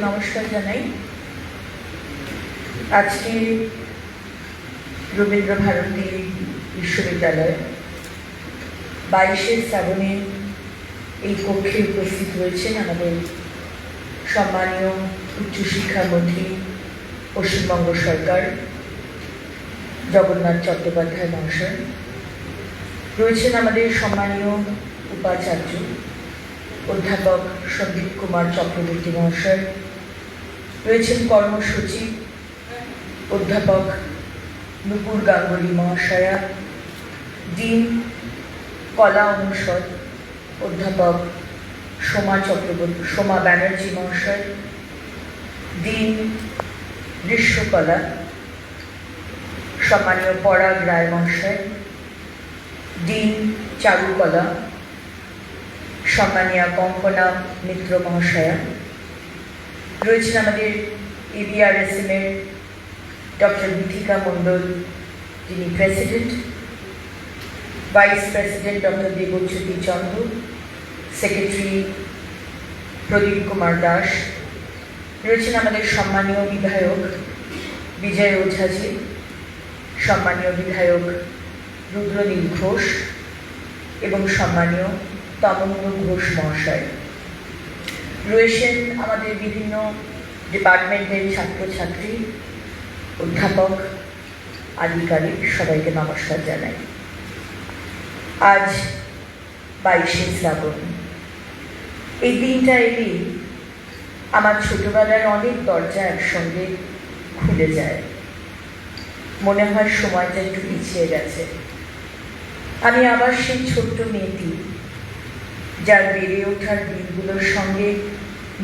নমস্কার জানাই। আজকে রবীন্দ্র ভারতী বিশ্ববিদ্যালয় 22শে শ্রাবণে এই কক্ষে উপস্থিত হয়েছেন আমাদের সম্মানীয় উচ্চশিক্ষামন্ত্রী পশ্চিমবঙ্গ সরকার জগন্নাথ চট্টোপাধ্যায় মহাশয়, রয়েছেন আমাদের সম্মানীয় উপাচার্য অধ্যাপক সন্দীপ কুমার চক্রবর্তী মহাশয়, রয়েছেন কর্মসচিব অধ্যাপক নুপুর গাঙ্গুলি মহাশয়া, ডিন কলা অনুষদ অধ্যাপক সোমা ব্যানার্জি মহাশয়, ডিন দৃশ্যকলা সম্মানীয় পরাগ রায় মহাশয়, ডিন চারুকলা সম্মানীয় কঙ্কনা মিত্র মহাশয়া, রয়েছেন আমাদের ABRSM-এর ডক্টর বিথিকা মণ্ডল, যিনি president, vice president doctor Debjyoti Chandra, secretary Pradip Kumar Das, রয়েছেন আমাদের সম্মানীয় বিধায়ক বিজয় ওঝাজি, সম্মানীয় বিধায়ক রুদ্রনীল ঘোষ এবং সম্মানীয় তমন্দ ঘোষ মহাশয়, রয়েছেন আমাদের বিভিন্ন ডিপার্টমেন্টের ছাত্রছাত্রী, অধ্যাপক, আধিকারিক, সবাইকে নমস্কার জানাই। আজ 22শে শ্রাবণ। এই দিনটা এলেই আমার ছোটবেলার অনেক দরজা একসঙ্গে খুলে যায়, মনে হয় সময়টা একটু পিছিয়ে গেছে। আমি আবার সেই ছোট্ট মেয়েটি, যার বেড়ে ওঠার দিনগুলোর সঙ্গে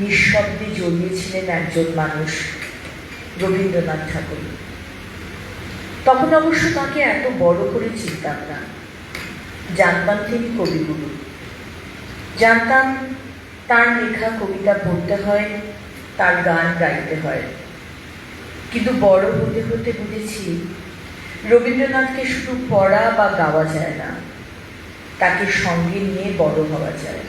নিঃশব্দে জড়িয়েছিলেন একজন মানুষ, রবীন্দ্রনাথ ঠাকুর। তখন অবশ্য তাকে এত বড় করে চিনতাম না, জানতাম তিনি কবিগুরু, জানতাম তার লেখা কবিতা পড়তে হয়, তার গান গাইতে হয়। কিন্তু বড় হতে হতে বুঝেছি রবীন্দ্রনাথকে শুধু পড়া বা গাওয়া যায় না, তাকে সঙ্গে নিয়ে বড় হওয়া যায়।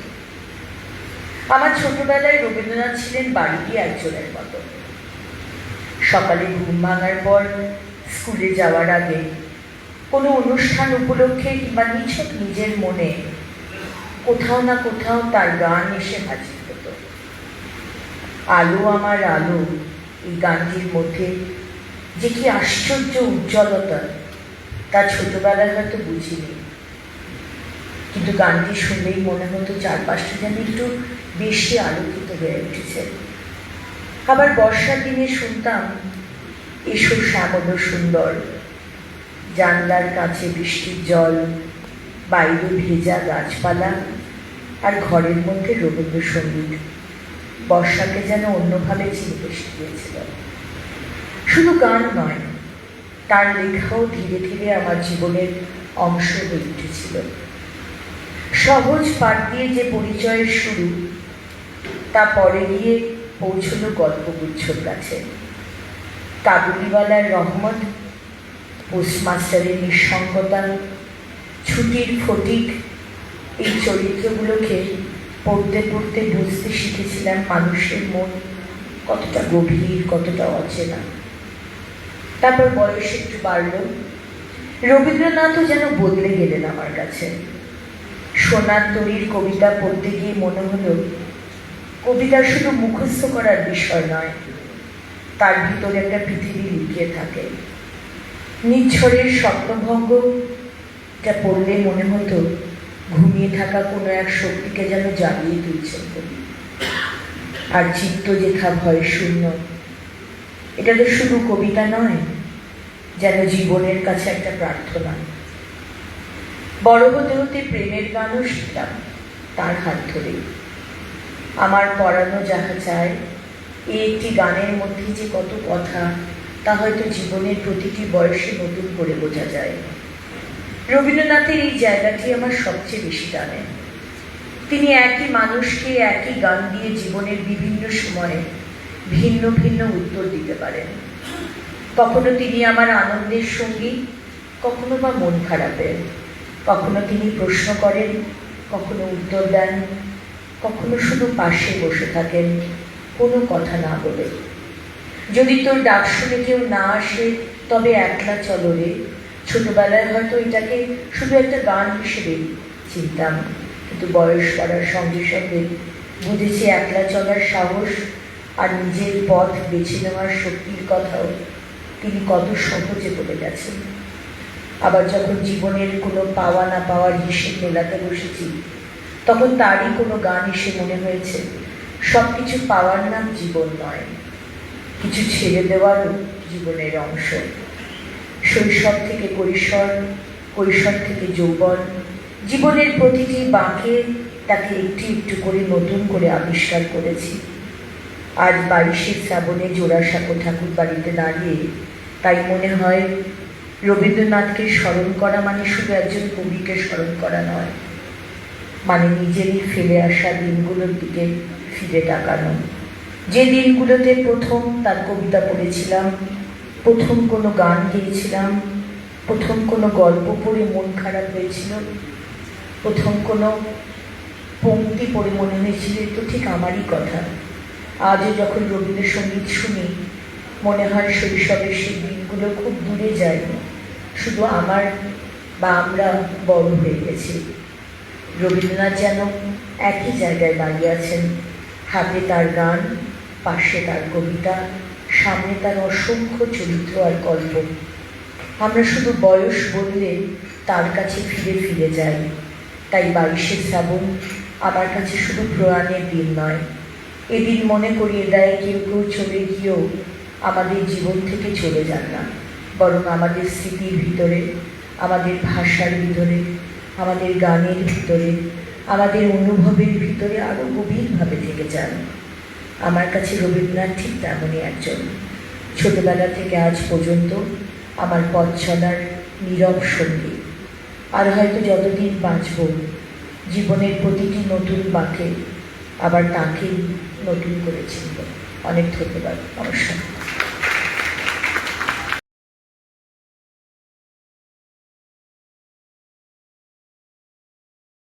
আমার ছোটবেলায় রবীন্দ্রনাথ ছিলেন বাড়িরই একজনের মতো। সকালে ঘুম ভাঙার পর স্কুলে যাওয়ার আগে কোনো অনুষ্ঠান উপলক্ষে কিংবা নিছক নিজের মনে কোথাও না কোথাও তার গান এসে হাজির হতো। আলো আমার আলো, এই গানটির মধ্যে যে কি আশ্চর্য উজ্জ্বলতা, তা ছোটবেলায় হয়তো বুঝিনি, কিন্তু গানটি শুনলেই মনে হতো চারপাশটা যেন একটু বেশি আলোকিত হয়ে উঠেছে। আবার বর্ষার দিনে শুনতাম এসো শ্যামল সুন্দর, জানলার কাছে বৃষ্টির জল, বাইরে ভেজা গাছপালা, আর ঘরের মধ্যে রবীন্দ্রসঙ্গীত বর্ষাকে যেন অন্যভাবে চিনতে শিখিয়েছিল। শুধু গান নয়, তার লেখাও ধীরে ধীরে আমার জীবনের অংশ হয়ে উঠেছিল। সহজ পাঠ দিয়ে যে পরিচয়ের শুরু, তা পরে গিয়ে পৌঁছল গল্পগুচ্ছর কাছে। কাবুলিওয়ালার রহমত, পোস্টমাস্টারের নিঃসঙ্গতা, ছুটির ফটিক, এই চরিত্রগুলোকে পড়তে পড়তে বুঝতে শিখেছিলাম মানুষের মন কতটা গভীর, কতটা অচেনা। তারপর বয়স একটু বাড়ল, রবীন্দ্রনাথও যেন বদলে গেলেন আমার কাছে। সোনার তরীর কবিতা পড়তে গিয়ে মনে হলো কবিতা শুধু মুখস্থ করার বিষয় নয়, তার ভিতরে একটা পৃথিবী লুকিয়ে থাকে। নিচ্ছরের স্বপ্নভঙ্গ, যা পড়লে মনে হতো ঘুমিয়ে থাকা কোনো এক শক্তিকে যেন জাগিয়ে তুলছেন কবি। আর চিত্ত যেথা ভয় শূন্য, এটা তো শুধু কবিতা নয়, যেন জীবনের কাছে একটা প্রার্থনা। বড় হতে হতে প্রেমের গানও শিখলাম তার হাত ধরেই। আমার পড়ানো যাহা চায়, এই একটি গানের মধ্যে যে কত কথা, তা হয়তো জীবনের প্রতিটি বয়সে নতুন করে বোঝা যায়। রবীন্দ্রনাথের এই জায়গাটি আমার সবচেয়ে বেশি টানে। তিনি একই মানুষকে একই গান দিয়ে জীবনের বিভিন্ন সময়ে ভিন্ন ভিন্ন উত্তর দিতে পারেন। কখনো তিনি আমার আনন্দের সঙ্গী, কখনো বা মন খারাপের। কখনো তিনি প্রশ্ন করেন, কখনো উত্তর দেন, কখনো শুধু পাশে বসে থাকেন, কোনো কথা না বলে। যদি তোর ডাক শুনে কেউ না আসে তবে একলা চলো রে। ছোটবেলায় হয়তো এটাকে শুধু একটা গান হিসেবে চিনতাম, কিন্তু বয়স বাড়ার সঙ্গে সঙ্গে বুঝেছি একলা চলার সাহস আর নিজের পথ বেছে নেওয়ার শক্তির কথাও তিনি কত সহজে বলে গেছেন। আবার যখন জীবনের কোনো পাওয়া না পাওয়ার হিসেব মেলাতে বসেছি, তখন তারই কোনো গান এসে মনে হয়েছে সব কিছু পাওয়ার নাম জীবন নয়, কিছু ছেড়ে দেওয়ারও জীবনের অংশ। শৈশব থেকে কৈশোর, কৈশোর থেকে যৌবন, জীবনের প্রতিটি বাঁকে তাকে একটু একটু করে নতুন করে আবিষ্কার করেছি। আজ 22শে শ্রাবণে জোড়াসাঁকো ঠাকুর বাড়িতে দাঁড়িয়ে তাই মনে হয় রবীন্দ্রনাথকে স্মরণ করা মানে শুধু একজন কবিকে স্মরণ করা নয়, মানে নিজেরই ফেলে আসা দিনগুলোর দিকে ফিরে তাকানো। যে দিনগুলোতে প্রথম তার কবিতা পড়েছিলাম, প্রথম কোনো গান গেয়েছিলাম, প্রথম কোনো গল্প পড়ে মন খারাপ হয়েছিল, প্রথম কোনো পংক্তি পড়ে মনে হয়েছিল তো ঠিক আমারই কথা। আজও যখন রবীন্দ্রসঙ্গীত শুনি মনে হয় শৈশবের সেই দিনগুলো খুব দূরে যায়নি, শুধু আমার বা আমরা বড় হয়ে গেছি। রবীন্দ্রনাথ যেন একই জায়গায় দাঁড়িয়ে আছেন, হাতে তার গান, পাশে তার কবিতা, সামনে তার অসংখ্য চরিত্র আর গল্প। আমরা শুধু বয়স বললে তার কাছে ফিরে ফিরে যাই। তাই 22শে শ্রাবণ আমার কাছে শুধু প্রয়াণের দিন নয়, এদিন মনে করিয়ে দেয় কেউ কেউ চলে গিয়েও আমাদের জীবন থেকে চলে যান না, বরং আমাদের স্মৃতির ভিতরে, আমাদের ভাষার ভিতরে, আমাদের গানের ভিতরে, আমাদের অনুভবের ভিতরে আরও গভীরভাবে থেকে যান। আমার কাছে রবীন্দ্রনাথ ঠিক তেমনই একজন, ছোটবেলা থেকে আজ পর্যন্ত আমার পথ চলার নীরব সঙ্গী। আর হয়তো যতদিন বাঁচব জীবনের প্রতিটি নতুন বাঁকে আবার তাকেই নতুন করে চিনব। অনেক ধন্যবাদ, নমস্কার।